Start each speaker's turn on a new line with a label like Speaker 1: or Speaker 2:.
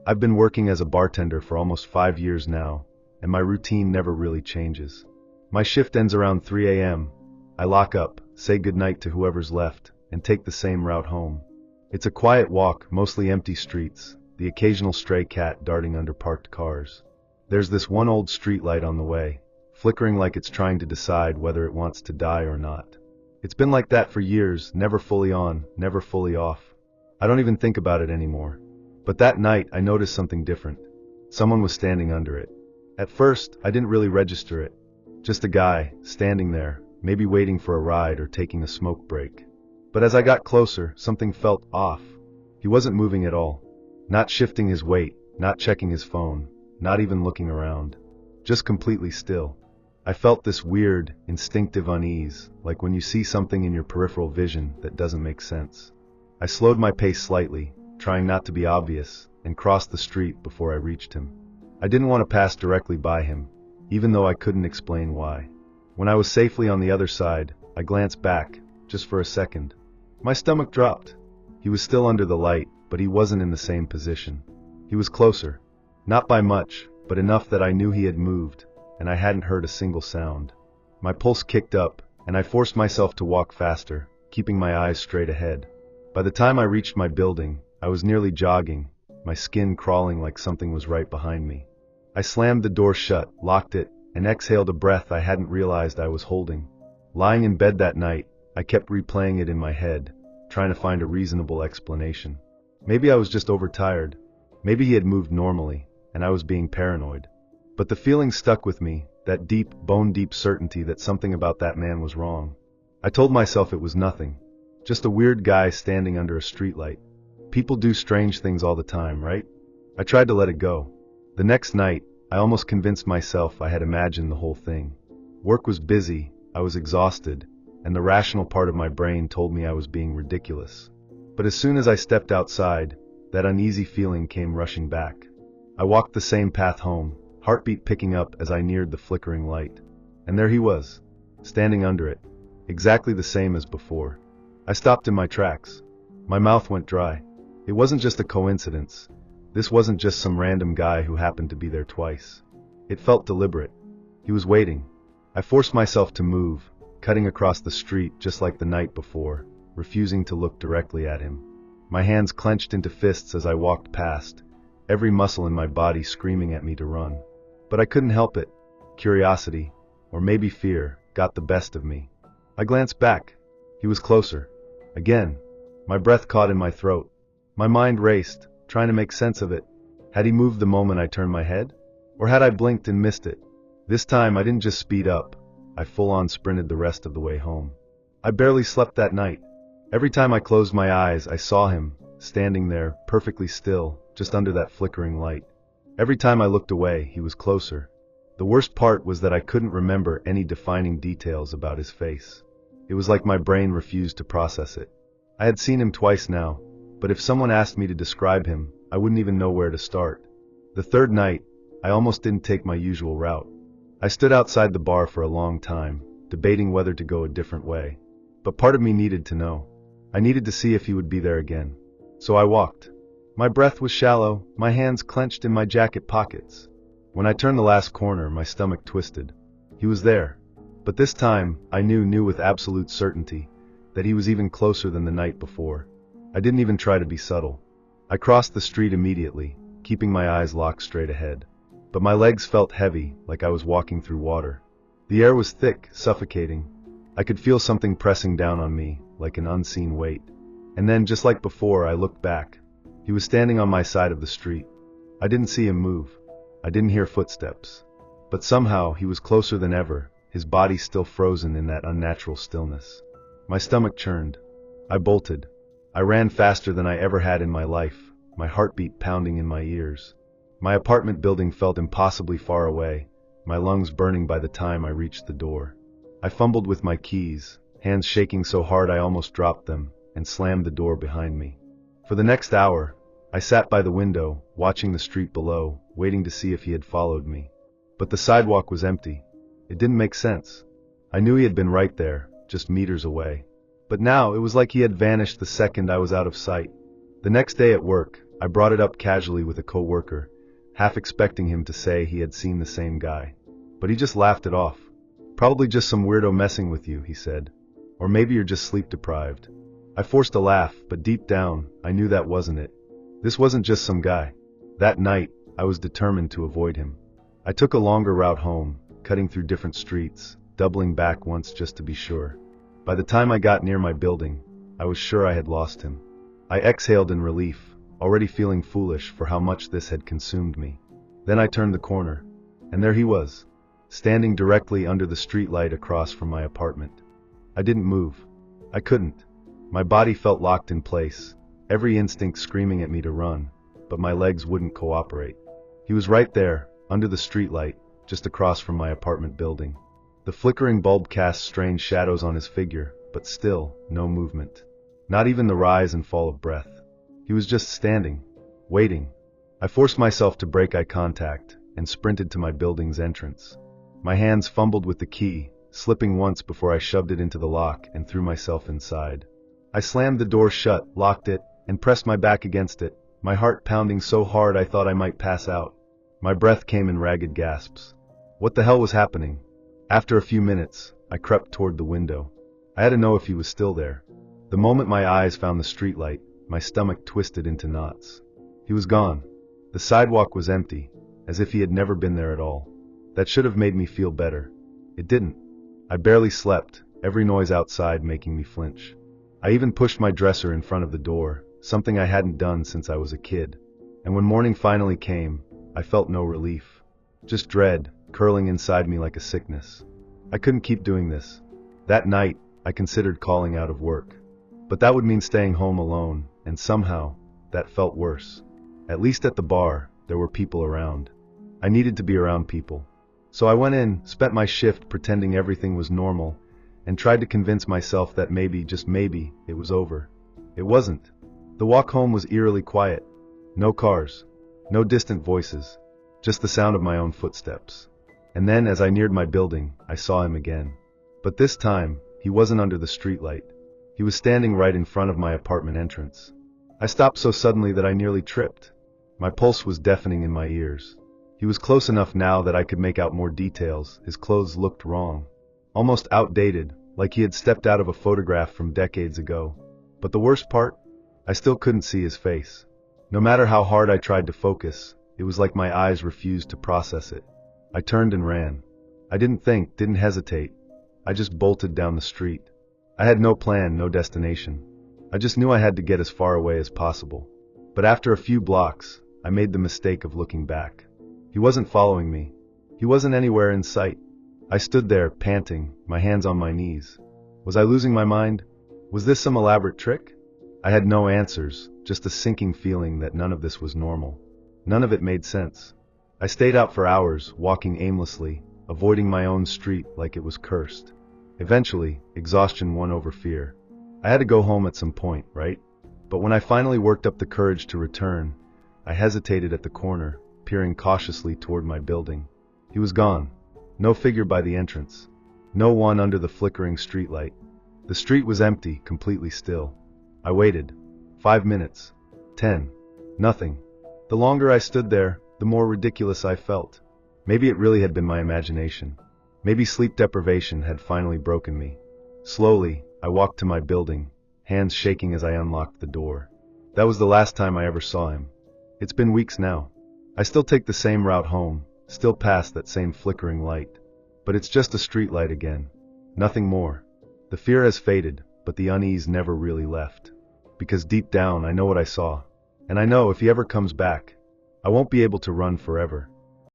Speaker 1: I've been working as a bartender for almost 5 years now, and my routine never really changes. My shift ends around 3 a.m. I lock up, say goodnight to whoever's left, and take the same route home. It's a quiet walk, mostly empty streets, the occasional stray cat darting under parked cars. There's this one old streetlight on the way, flickering like it's trying to decide whether it wants to die or not. It's been like that for years, never fully on, never fully off. I don't even think about it anymore. But that night, I noticed something different. Someone was standing under it. At first, I didn't really register it. Just a guy, standing there, maybe waiting for a ride or taking a smoke break. But as I got closer, something felt off. He wasn't moving at all. Not shifting his weight, not checking his phone, not even looking around. Just completely still. I felt this weird, instinctive unease, like when you see something in your peripheral vision that doesn't make sense. I slowed my pace slightly, trying not to be obvious, and crossed the street before I reached him. I didn't want to pass directly by him, even though I couldn't explain why. When I was safely on the other side, I glanced back, just for a second. My stomach dropped. He was still under the light, but he wasn't in the same position. He was closer. Not by much, but enough that I knew he had moved, and I hadn't heard a single sound. My pulse kicked up, and I forced myself to walk faster, keeping my eyes straight ahead. By the time I reached my building, I was nearly jogging, my skin crawling like something was right behind me. I slammed the door shut, locked it, and exhaled a breath I hadn't realized I was holding. Lying in bed that night, I kept replaying it in my head, trying to find a reasonable explanation. Maybe I was just overtired. Maybe he had moved normally, and I was being paranoid. But the feeling stuck with me, that deep, bone-deep certainty that something about that man was wrong. I told myself it was nothing. Just a weird guy standing under a streetlight. People do strange things all the time, right? I tried to let it go. The next night, I almost convinced myself I had imagined the whole thing. Work was busy, I was exhausted, and the rational part of my brain told me I was being ridiculous. But as soon as I stepped outside, that uneasy feeling came rushing back. I walked the same path home, heartbeat picking up as I neared the flickering light. And there he was, standing under it, exactly the same as before. I stopped in my tracks. My mouth went dry. It wasn't just a coincidence. This wasn't just some random guy who happened to be there twice. It felt deliberate. He was waiting. I forced myself to move, cutting across the street just like the night before, refusing to look directly at him. My hands clenched into fists as I walked past, every muscle in my body screaming at me to run. But I couldn't help it. Curiosity, or maybe fear, got the best of me. I glanced back. He was closer. Again. My breath caught in my throat. My mind raced, trying to make sense of it. Had he moved the moment I turned my head? Or had I blinked and missed it? This time I didn't just speed up. I full-on sprinted the rest of the way home. I barely slept that night. Every time I closed my eyes, I saw him, standing there, perfectly still, just under that flickering light. Every time I looked away, he was closer. The worst part was that I couldn't remember any defining details about his face. It was like my brain refused to process it. I had seen him twice now, but if someone asked me to describe him, I wouldn't even know where to start. The third night, I almost didn't take my usual route. I stood outside the bar for a long time, debating whether to go a different way. But part of me needed to know. I needed to see if he would be there again. So I walked. My breath was shallow, my hands clenched in my jacket pockets. When I turned the last corner, my stomach twisted. He was there. But this time, I knew with absolute certainty, that he was even closer than the night before. I didn't even try to be subtle. I crossed the street immediately, keeping my eyes locked straight ahead. But my legs felt heavy, like I was walking through water. The air was thick, suffocating. I could feel something pressing down on me, like an unseen weight. And then, just like before, I looked back. He was standing on my side of the street. I didn't see him move. I didn't hear footsteps. But somehow, he was closer than ever, his body still frozen in that unnatural stillness. My stomach churned. I bolted. I ran faster than I ever had in my life, my heartbeat pounding in my ears. My apartment building felt impossibly far away, my lungs burning by the time I reached the door. I fumbled with my keys, hands shaking so hard I almost dropped them, and slammed the door behind me. For the next hour, I sat by the window, watching the street below, waiting to see if he had followed me. But the sidewalk was empty. It didn't make sense. I knew he had been right there, just meters away. But now it was like he had vanished the second I was out of sight. The next day at work, I brought it up casually with a coworker, half expecting him to say he had seen the same guy. But he just laughed it off. Probably just some weirdo messing with you, he said. Or maybe you're just sleep deprived. I forced a laugh, but deep down, I knew that wasn't it. This wasn't just some guy. That night, I was determined to avoid him. I took a longer route home, cutting through different streets, doubling back once just to be sure. By the time I got near my building, I was sure I had lost him. I exhaled in relief, already feeling foolish for how much this had consumed me. Then I turned the corner, and there he was, standing directly under the streetlight across from my apartment. I didn't move. I couldn't. My body felt locked in place, every instinct screaming at me to run, but my legs wouldn't cooperate. He was right there, under the streetlight, just across from my apartment building. The flickering bulb cast strange shadows on his figure, but still, no movement. Not even the rise and fall of breath. He was just standing, waiting. I forced myself to break eye contact and sprinted to my building's entrance. My hands fumbled with the key, slipping once before I shoved it into the lock and threw myself inside. I slammed the door shut, locked it, and pressed my back against it, my heart pounding so hard I thought I might pass out. My breath came in ragged gasps. What the hell was happening? After a few minutes, I crept toward the window. I had to know if he was still there. The moment my eyes found the streetlight, my stomach twisted into knots. He was gone. The sidewalk was empty, as if he had never been there at all. That should have made me feel better. It didn't. I barely slept, every noise outside making me flinch. I even pushed my dresser in front of the door, something I hadn't done since I was a kid. And when morning finally came, I felt no relief. Just dread, curling inside me like a sickness. I couldn't keep doing this. That night, I considered calling out of work. But that would mean staying home alone, and somehow, that felt worse. At least at the bar, there were people around. I needed to be around people. So I went in, spent my shift pretending everything was normal, and tried to convince myself that maybe, just maybe, it was over. It wasn't. The walk home was eerily quiet. No cars. No distant voices. Just the sound of my own footsteps. And then, as I neared my building, I saw him again. But this time, he wasn't under the streetlight. He was standing right in front of my apartment entrance. I stopped so suddenly that I nearly tripped. My pulse was deafening in my ears. He was close enough now that I could make out more details. His clothes looked wrong. Almost outdated, like he had stepped out of a photograph from decades ago. But the worst part? I still couldn't see his face. No matter how hard I tried to focus, it was like my eyes refused to process it. I turned and ran. I didn't think, didn't hesitate. I just bolted down the street. I had no plan, no destination. I just knew I had to get as far away as possible. But after a few blocks, I made the mistake of looking back. He wasn't following me. He wasn't anywhere in sight. I stood there, panting, my hands on my knees. Was I losing my mind? Was this some elaborate trick? I had no answers, just a sinking feeling that none of this was normal. None of it made sense. I stayed out for hours, walking aimlessly, avoiding my own street like it was cursed. Eventually, exhaustion won over fear. I had to go home at some point, right? But when I finally worked up the courage to return, I hesitated at the corner, peering cautiously toward my building. He was gone. No figure by the entrance. No one under the flickering streetlight. The street was empty, completely still. I waited. 5 minutes. 10. Nothing. The longer I stood there, the more ridiculous I felt. Maybe it really had been my imagination. Maybe sleep deprivation had finally broken me. Slowly, I walked to my building, hands shaking as I unlocked the door. That was the last time I ever saw him. It's been weeks now. I still take the same route home, still past that same flickering light. But it's just a streetlight again. Nothing more. The fear has faded, but the unease never really left. Because deep down, I know what I saw. And I know if he ever comes back, I won't be able to run forever.